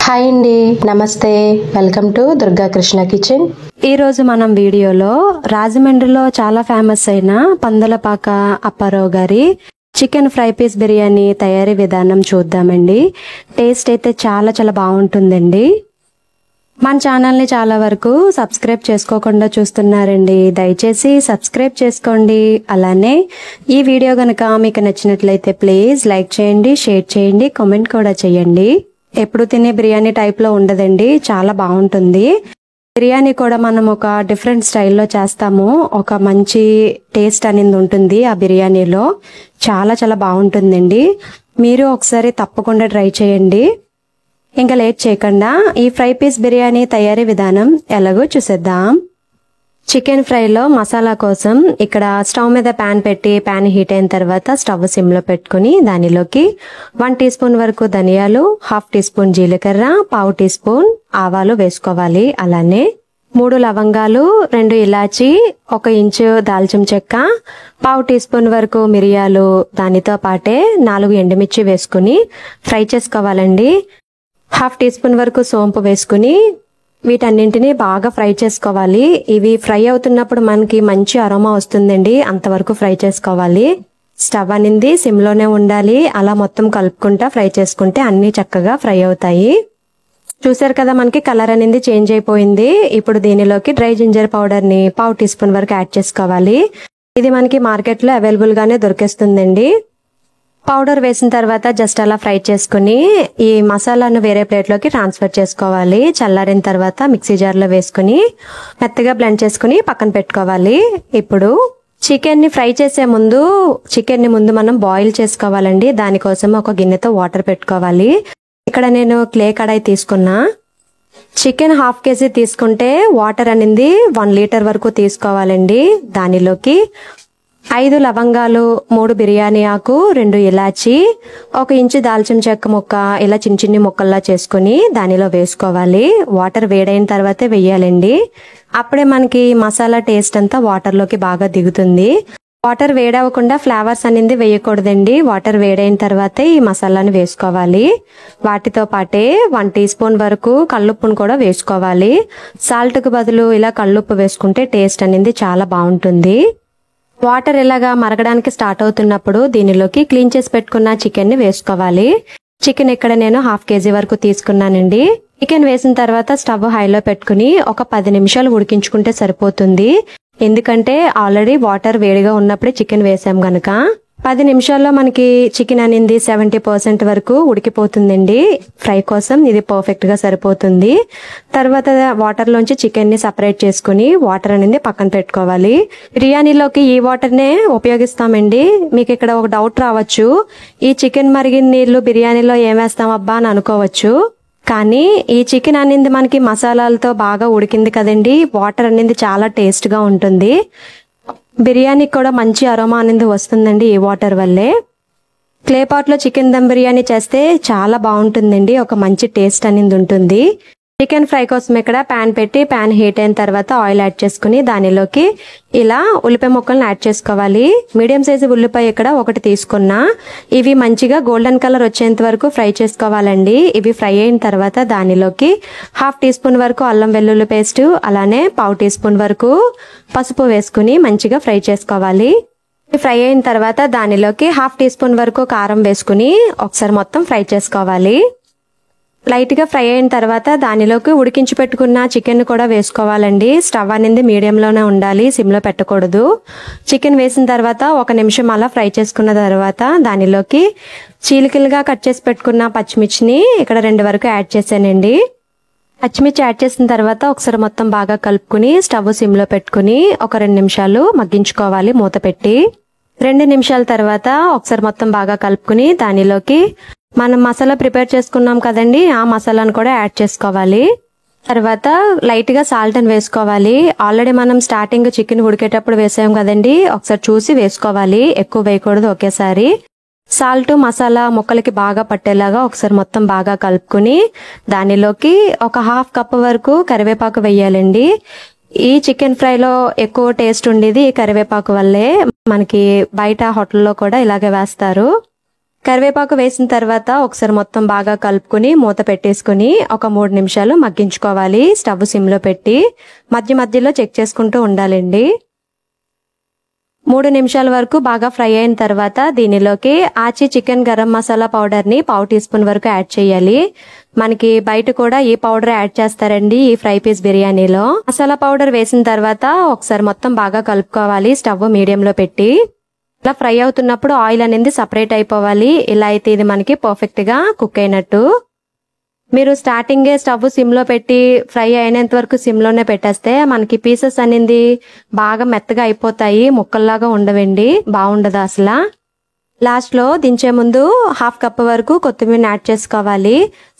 Hi అండి, నమస్తే. Welcome to Durga Krishna kitchen. ఈరోజు మనం వీడియోలో రాజమండ్రిలో చాలా ఫేమస్ అయిన పందలపాక అప్పారావు గారి చికెన్ ఫ్రై పీస్ బిర్యానీ తయారీ విధానం చూద్దామండి. టేస్ట్ అయితే చాలా చాలా బాగుంటుందండి. మన ఛానల్ని చాలా వరకు సబ్స్క్రైబ్ చేసుకోకుండా చూస్తున్నారండి. దయచేసి సబ్స్క్రైబ్ చేసుకోండి. అలానే ఈ వీడియో గనక మీకు నచ్చినట్లయితే ప్లీజ్ లైక్ చేయండి, షేర్ చేయండి, కామెంట్ కూడా చేయండి. ఎప్పుడు తినే బిర్యానీ టైప్లో ఉండదండి, చాలా బాగుంటుంది. బిర్యానీ కూడా మనం ఒక డిఫరెంట్ స్టైల్లో చేస్తాము. ఒక మంచి టేస్ట్ అనేది ఉంటుంది ఆ బిర్యానీలో. చాలా చాలా బాగుంటుందండి. మీరు ఒకసారి తప్పకుండా ట్రై చేయండి. ఇంకా లేట్ చేయకుండా ఈ ఫ్రై పీస్ బిర్యానీ తయారీ విధానం ఎలాగో చూసేద్దాం. చికెన్ ఫ్రైలో మసాలా కోసం ఇక్కడ స్టవ్ మీద ప్యాన్ పెట్టి ప్యాన్ హీట్ అయిన తర్వాత స్టవ్ సిమ్లో పెట్టుకుని దానిలోకి 1 టీ స్పూన్ వరకు ధనియాలు, 1/2 టీ స్పూన్ జీలకర్ర, 1/2 టీ స్పూన్ ఆవాలు వేసుకోవాలి. అలానే 3 లవంగాలు, 2 ఇలాచి, 1 ఇంచు దాల్చిన చెక్క, 1/2 టీ స్పూన్ వరకు మిరియాలు, దానితో పాటే 4 ఎండుమిర్చి వేసుకుని ఫ్రై చేసుకోవాలండి. 1/2 టీ స్పూన్ వరకు సోంపు వేసుకుని వీటన్నింటినీ బాగా ఫ్రై చేసుకోవాలి. ఇవి ఫ్రై అవుతున్నప్పుడు మనకి మంచి అరోమా వస్తుందండి, అంతవరకు ఫ్రై చేసుకోవాలి. స్టవ్ అనేది సిమ్లోనే ఉండాలి. అలా మొత్తం కలుపుకుంటా ఫ్రై చేసుకుంటే అన్ని చక్కగా ఫ్రై అవుతాయి. చూసారు కదా, మనకి కలర్ అనేది చేంజ్ అయిపోయింది. ఇప్పుడు దీనిలోకి డ్రై జింజర్ పౌడర్ని 1/2 టీ స్పూన్ వరకు యాడ్ చేసుకోవాలి. ఇది మనకి మార్కెట్లో అవైలబుల్ గానే దొరికేస్తుందండి. పౌడర్ వేసిన తర్వాత జస్ట్ అలా ఫ్రై చేసుకుని ఈ మసాలాను వేరే ప్లేట్లోకి ట్రాన్స్ఫర్ చేసుకోవాలి. చల్లారిన తర్వాత మిక్సీ జార్లో వేసుకుని మెత్తగా బ్లెండ్ చేసుకుని పక్కన పెట్టుకోవాలి. ఇప్పుడు చికెన్ ని ఫ్రై చేసే ముందు చికెన్ ని ముందు మనం బాయిల్ చేసుకోవాలండి. దానికోసం ఒక గిన్నెతో వాటర్ పెట్టుకోవాలి. ఇక్కడ నేను క్లే కడాయి తీసుకున్నా. చికెన్ 1/2 కేజీ తీసుకుంటే వాటర్ అనేది 1 లీటర్ వరకు తీసుకోవాలండి. దానిలోకి 5 లవంగాలు, 3 బిర్యానీ ఆకు, 2 ఇలాచి, 1 ఇంచు దాల్చిన చెక్క ముక్క ఇలా చిన్న చిన్ని ముక్కల్లా చేసుకుని దానిలో వేసుకోవాలి. వాటర్ వేడైన తర్వాతే వేయాలండి. అప్పుడే మనకి మసాలా టేస్ట్ అంతా వాటర్లోకి బాగా దిగుతుంది. వాటర్ వేడవకుండా ఫ్లేవర్స్ అనేది వేయకూడదండి. వాటర్ వేడైన తర్వాతే ఈ మసాలాని వేసుకోవాలి. వాటితో పాటే 1 టీ స్పూన్ వరకు కల్లుప్పును కూడా వేసుకోవాలి. సాల్ట్కు బదులు ఇలా కల్లుప్పు వేసుకుంటే టేస్ట్ అనేది చాలా బాగుంటుంది. వాటర్ ఇలాగా మరగడానికి స్టార్ట్ అవుతున్నప్పుడు దీనిలోకి క్లీన్ చేసి పెట్టుకున్న చికెన్ ని వేసుకోవాలి. చికెన్ ఇక్కడ నేను 1/2 కేజీ వరకు తీసుకున్నానండి. చికెన్ వేసిన తర్వాత స్టవ్ హైలో పెట్టుకుని ఒక 10 నిమిషాలు ఉడికించుకుంటే సరిపోతుంది. ఎందుకంటే ఆల్రెడీ వాటర్ వేడిగా ఉన్నప్పుడే చికెన్ వేసాం గనక 10 నిమిషాల్లో మనకి చికెన్ అనేది 70% వరకు ఉడికిపోతుందండి. ఫ్రై కోసం ఇది పర్ఫెక్ట్ గా సరిపోతుంది. తర్వాత వాటర్ లోంచి చికెన్ ని సపరేట్ చేసుకుని వాటర్ అనేది పక్కన పెట్టుకోవాలి. బిర్యానీలోకి ఈ వాటర్ నే ఉపయోగిస్తామండి. మీకు ఇక్కడ ఒక డౌట్ రావచ్చు, ఈ చికెన్ మరిగిన నీళ్లు బిర్యానీలో ఏం వేస్తాం అబ్బా అని అనుకోవచ్చు. కానీ ఈ చికెన్ అనేది మనకి మసాలాలతో బాగా ఉడికింది కదండి, వాటర్ అనేది చాలా టేస్ట్ గా ఉంటుంది. బిర్యానీకి కూడా మంచి అరోమా అనేది వస్తుందండి ఈ వాటర్ వల్లే. క్లే పాట్ లో చికెన్ దమ్ బిర్యానీ చేస్తే చాలా బాగుంటుందండి. ఒక మంచి టేస్ట్ అనేది ఉంటుంది. చికెన్ ఫ్రై కోసం ఇక్కడ ప్యాన్ పెట్టి ప్యాన్ హీట్ అయిన తర్వాత ఆయిల్ యాడ్ చేసుకుని దానిలోకి ఇలా ఉల్లిపాయ ముక్కలను యాడ్ చేసుకోవాలి. మీడియం సైజు ఉల్లిపాయ ఇక్కడ 1 తీసుకున్నా. ఇవి మంచిగా గోల్డెన్ కలర్ వచ్చేంత వరకు ఫ్రై చేసుకోవాలండి. ఇవి ఫ్రై అయిన తర్వాత దానిలోకి 1/2 టీ స్పూన్ వరకు అల్లం వెల్లుల్లి పేస్ట్, అలానే 1/2 టీ స్పూన్ వరకు పసుపు వేసుకుని మంచిగా ఫ్రై చేసుకోవాలి. ఫ్రై అయిన తర్వాత దానిలోకి 1/2 టీ స్పూన్ వరకు కారం వేసుకుని ఒకసారి మొత్తం ఫ్రై చేసుకోవాలి. లైట్ గా ఫ్రై అయిన తర్వాత దానిలోకి ఉడికించి పెట్టుకున్న చికెన్ కూడా వేసుకోవాలండి. స్టవ్ అనేది మీడియంలోనే ఉండాలి, సిమ్లో పెట్టకూడదు. చికెన్ వేసిన తర్వాత 1 నిమిషం అలా ఫ్రై చేసుకున్న తర్వాత దానిలోకి చీలికలుగా కట్ చేసి పెట్టుకున్న పచ్చిమిర్చిని ఇక్కడ 2 వరకు యాడ్ చేశానండి. పచ్చిమిర్చి యాడ్ చేసిన తర్వాత ఒకసారి మొత్తం బాగా కలుపుకుని స్టవ్ సిమ్లో పెట్టుకుని ఒక 2 నిమిషాలు మగ్గించుకోవాలి మూత పెట్టి. 2 నిమిషాల తర్వాత ఒకసారి మొత్తం బాగా కలుపుకుని దానిలోకి మనం మసాలా ప్రిపేర్ చేసుకున్నాం కదండి, ఆ మసాలాను కూడా యాడ్ చేసుకోవాలి. తర్వాత లైట్ గా సాల్ట్ అని వేసుకోవాలి. ఆల్రెడీ మనం స్టార్టింగ్ చికెన్ ఉడికేటప్పుడు వేసాం కదండి, ఒకసారి చూసి వేసుకోవాలి. ఎక్కువ వేయకూడదు ఒకేసారి. సాల్ట్ మసాలా ముక్కలకి బాగా పట్టేలాగా ఒకసారి మొత్తం బాగా కలుపుకుని దానిలోకి ఒక 1/2 కప్ వరకు కరివేపాకు వేయాలండి. ఈ చికెన్ ఫ్రైలో ఎక్కువ టేస్ట్ ఉండేది ఈ కరివేపాకు వల్లే. మనకి బయట హోటల్లో కూడా ఇలాగే వేస్తారు. కరివేపాకు వేసిన తర్వాత ఒకసారి మొత్తం బాగా కలుపుకుని మూత పెట్టేసుకుని ఒక 3 నిమిషాలు మగ్గించుకోవాలి. స్టవ్ సిమ్లో పెట్టి మధ్య మధ్యలో చెక్ చేసుకుంటూ ఉండాలండి. 3 నిమిషాల వరకు బాగా ఫ్రై అయిన తర్వాత దీనిలోకి ఆచి చికెన్ గరం మసాలా పౌడర్ ని 1/2 టీ స్పూన్ వరకు యాడ్ చేయాలి. మనకి బయట కూడా ఈ పౌడర్ యాడ్ చేస్తారండి ఈ ఫ్రై పీస్ బిర్యానీలో. మసాలా పౌడర్ వేసిన తర్వాత ఒకసారి మొత్తం బాగా కలుపుకోవాలి స్టవ్ మీడియంలో పెట్టి. ఇలా ఫ్రై అవుతున్నప్పుడు ఆయిల్ అనేది సపరేట్ అయిపోవాలి. ఇలా అయితే ఇది మనకి పర్ఫెక్ట్ గా కుక్ అయినట్టు. మీరు స్టార్టింగే స్టవ్ సిమ్ లో పెట్టి ఫ్రై అయినంత వరకు సిమ్ లోనే పెట్టేస్తే మనకి పీసెస్ అనేది బాగా మెత్తగా అయిపోతాయి, ముక్కల్లాగా ఉండవండి, బాగుండదు అసలు. లాస్ట్ లో దించే ముందు 1/2 కప్ వరకు కొత్తిమీర యాడ్ చేసుకోవాలి.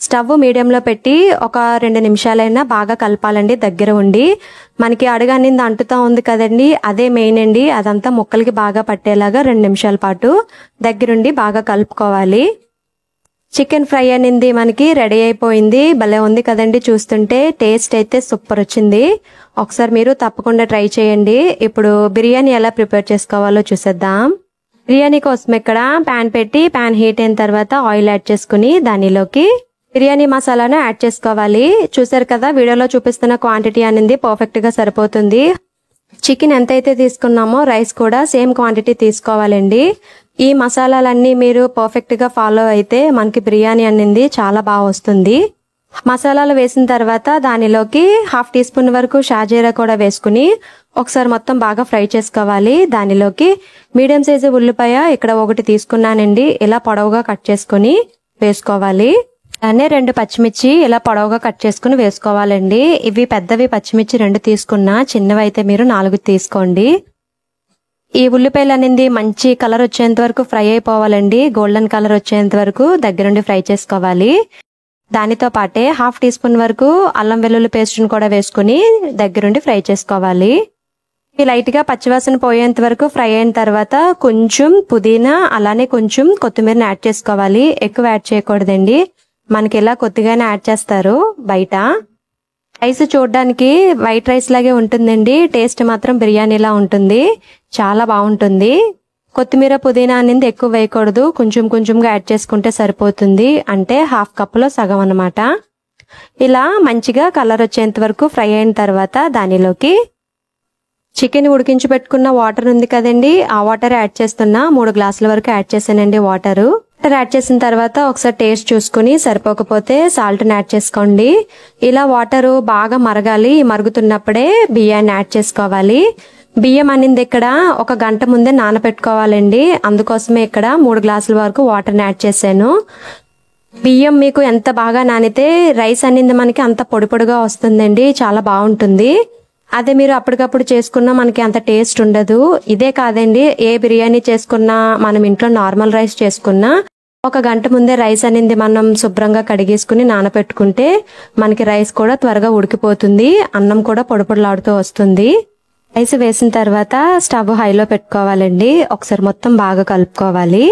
స్టవ్ మీడియంలో పెట్టి ఒక 2 నిమిషాలైనా బాగా కలపాలండి దగ్గర ఉండి. మనకి అడుగు అనేది అంటుతా ఉంది కదండి, అదే మెయిన్ అండి. అదంతా ముక్కలకి బాగా పట్టేలాగా 2 నిమిషాల పాటు దగ్గరుండి బాగా కలుపుకోవాలి. చికెన్ ఫ్రై అనేది మనకి రెడీ అయిపోయింది. భలే ఉంది కదండి, చూస్తుంటే టేస్ట్ అయితే సూపర్ వచ్చింది. ఒకసారి మీరు తప్పకుండా ట్రై చేయండి. ఇప్పుడు బిర్యానీ ఎలా ప్రిపేర్ చేసుకోవాలో చూసేద్దాం. బిర్యానీ కోసం ఇక్కడ ప్యాన్ పెట్టి ప్యాన్ హీట్ అయిన తర్వాత ఆయిల్ యాడ్ చేసుకుని దానిలోకి బిర్యానీ మసాలాను యాడ్ చేసుకోవాలి. చూసారు కదా, వీడియోలో చూపిస్తున్న క్వాంటిటీ అనేది పర్ఫెక్ట్ గా సరిపోతుంది. చికెన్ ఎంతైతే తీసుకున్నామో రైస్ కూడా సేమ్ క్వాంటిటీ తీసుకోవాలండి. ఈ మసాలాలన్నీ మీరు పర్ఫెక్ట్ గా ఫాలో అయితే మనకి బిర్యానీ అనేది చాలా బాగా వస్తుంది. మసాలాలు వేసిన తర్వాత దానిలోకి 1/2 టీ స్పూన్ వరకు షాజీరా కూడా వేసుకుని ఒకసారి మొత్తం బాగా ఫ్రై చేసుకోవాలి. దానిలోకి మీడియం సైజు ఉల్లిపాయ ఇక్కడ 1 తీసుకున్నానండి, ఇలా పొడవుగా కట్ చేసుకుని వేసుకోవాలి. అలానే 2 పచ్చిమిర్చి ఇలా పొడవుగా కట్ చేసుకుని వేసుకోవాలండి. ఇవి పెద్దవి పచ్చిమిర్చి 2 తీసుకున్నా, చిన్నవి అయితే మీరు 4 తీసుకోండి. ఈ ఉల్లిపాయలు అనేది మంచి కలర్ వచ్చేంత వరకు ఫ్రై అయిపోవాలండి. గోల్డెన్ కలర్ వచ్చేంత వరకు దగ్గరుండి ఫ్రై చేసుకోవాలి. దానితో పాటే 1/2 టీ స్పూన్ వరకు అల్లం వెల్లుల్లి పేస్ట్ ను కూడా వేసుకుని దగ్గరుండి ఫ్రై చేసుకోవాలి. లైట్ గా పచ్చివాసన పోయేంత వరకు ఫ్రై అయిన తర్వాత కొంచెం పుదీనా అలానే కొంచెం కొత్తిమీరని యాడ్ చేసుకోవాలి. ఎక్కువ యాడ్ చేయకూడదండి, మనకి ఇలా కొద్దిగానే యాడ్ చేస్తారు బయట. రైస్ చూడడానికి వైట్ రైస్ లాగే ఉంటుందండి, టేస్ట్ మాత్రం బిర్యానీలా ఉంటుంది, చాలా బాగుంటుంది. కొత్తిమీర పుదీనా అనేది ఎక్కువ వేయకూడదు, కొంచెం కొంచెంగా యాడ్ చేసుకుంటే సరిపోతుంది. అంటే 1/2 కప్పులో సగం అన్నమాట. ఇలా మంచిగా కలర్ వచ్చేంత వరకు ఫ్రై అయిన తర్వాత దానిలోకి చికెన్ ఉడికించి పెట్టుకున్న వాటర్ ఉంది కదండి, ఆ వాటర్ యాడ్ చేస్తున్నా. 3 గ్లాసుల వరకు యాడ్ చేశానండి వాటర్ యాడ్ చేసిన తర్వాత ఒకసారి టేస్ట్ చూసుకుని సరిపోకపోతే సాల్ట్ యాడ్ చేసుకోండి. ఇలా వాటర్ బాగా మరగాలి. మరుగుతున్నప్పుడే బియ్యాన్ని యాడ్ చేసుకోవాలి. బియ్యం అనేది ఇక్కడ 1 గంట ముందే నానబెట్టుకోవాలండి. అందుకోసమే ఇక్కడ 3 గ్లాసుల వరకు వాటర్ యాడ్ చేశాను. బియ్యం మీకు ఎంత బాగా నానితే రైస్ అనేది మనకి అంత పొడి పొడిగా వస్తుందండి, చాలా బాగుంటుంది. అదే మీరు అప్పటికప్పుడు చేసుకున్నా మనకి అంత టేస్ట్ ఉండదు. ఇదే కాదండి, ఏ బిర్యానీ చేసుకున్నా, మనం ఇంట్లో నార్మల్ రైస్ చేసుకున్నా 1 గంట ముందే రైస్ అనేది మనం శుభ్రంగా కడిగేసుకుని నానబెట్టుకుంటే మనకి రైస్ కూడా త్వరగా ఉడికిపోతుంది, అన్నం కూడా పొడిపొడిలాడుతూ వస్తుంది. రైస్ వేసిన తర్వాత స్టవ్ హైలో పెట్టుకోవాలండి. ఒకసారి మొత్తం బాగా కలుపుకోవాలి.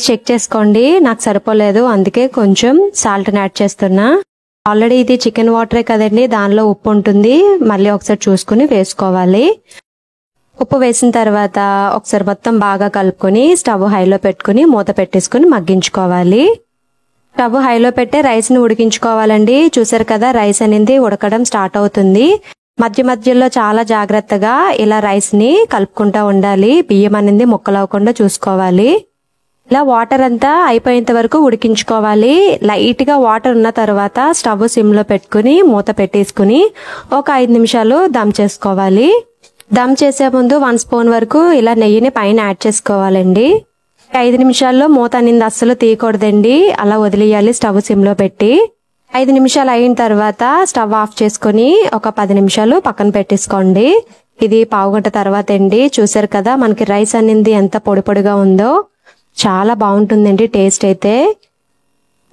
చెక్ చేసుకోండి, నాకు సరిపోలేదు అందుకే కొంచెం సాల్ట్ యాడ్ చేస్తున్నా. ఆల్రెడీ ఇది చికెన్ వాటరే కదండి, దానిలో ఉప్పు ఉంటుంది, మళ్ళీ ఒకసారి చూసుకుని వేసుకోవాలి. ఉప్పు వేసిన తర్వాత ఒకసారి మొత్తం బాగా కలుపుకొని స్టవ్ హైలో పెట్టుకుని మూత పెట్టేసుకుని మగ్గించుకోవాలి. స్టవ్ హైలో పెట్టే రైస్ ని ఉడికించుకోవాలండి. చూసారు కదా, రైస్ అనేది ఉడకడం స్టార్ట్ అవుతుంది. మధ్య మధ్యలో చాలా జాగ్రత్తగా ఇలా రైస్ ని కలుపుకుంటా ఉండాలి. బియ్యం అనేది ముక్కలవకుండా చూసుకోవాలి. ఇలా వాటర్ అంతా అయిపోయేంత వరకు ఉడికించుకోవాలి. లైట్ గా వాటర్ ఉన్న తర్వాత స్టవ్ సిమ్ లో పెట్టుకుని మూత పెట్టేసుకుని ఒక 5 నిమిషాలు దమ్ చేసుకోవాలి. దమ్ చేసే ముందు 1 స్పూన్ వరకు ఇలా నెయ్యిని పైన యాడ్ చేసుకోవాలండి. 5 నిమిషాల్లో మూత అనేది అస్సలు తీయకూడదండి, అలా వదిలేయాలి స్టవ్ సిమ్ లో పెట్టి. 5 నిమిషాలు అయిన తర్వాత స్టవ్ ఆఫ్ చేసుకుని ఒక 10 నిమిషాలు పక్కన పెట్టేసుకోండి. ఇది పావుగంట తర్వాత అండి. చూసారు కదా మనకి రైస్ అనేది ఎంత పొడి పొడిగా ఉందో, చాలా బాగుంటుందండి టేస్ట్ అయితే.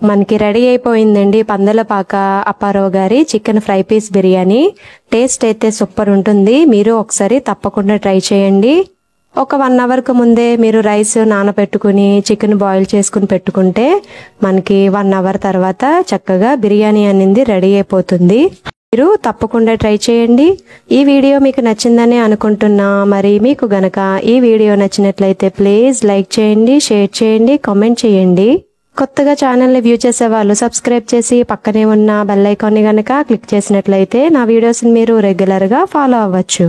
మనకి రెడీ అయిపోయిందండి పందలపాక అప్పారావు గారి chicken fry piece biryani. Taste అయితే సూపర్ ఉంటుంది, మీరు ఒకసారి తప్పకుండా ట్రై చేయండి. ఒక 1 అవర్కు ముందే మీరు రైస్ నానబెట్టుకుని చికెన్ బాయిల్ చేసుకుని పెట్టుకుంటే మనకి 1 అవర్ తర్వాత చక్కగా బిర్యానీ అనేది రెడీ అయిపోతుంది. మీరు తప్పకుండా ట్రై చేయండి. ఈ వీడియో మీకు నచ్చిందని అనుకుంటున్నా. మరి మీకు గనక ఈ వీడియో నచ్చినట్లయితే ప్లీజ్ లైక్ చేయండి, షేర్ చేయండి, కామెంట్ చేయండి. కొత్తగా ఛానల్ని వ్యూ చేసే వాళ్ళు సబ్స్క్రైబ్ చేసి పక్కనే ఉన్న బెల్ ఐకాన్ని గనక క్లిక్ చేసినట్లయితే నా వీడియోస్ని మీరు రెగ్యులర్గా ఫాలో అవ్వచ్చు.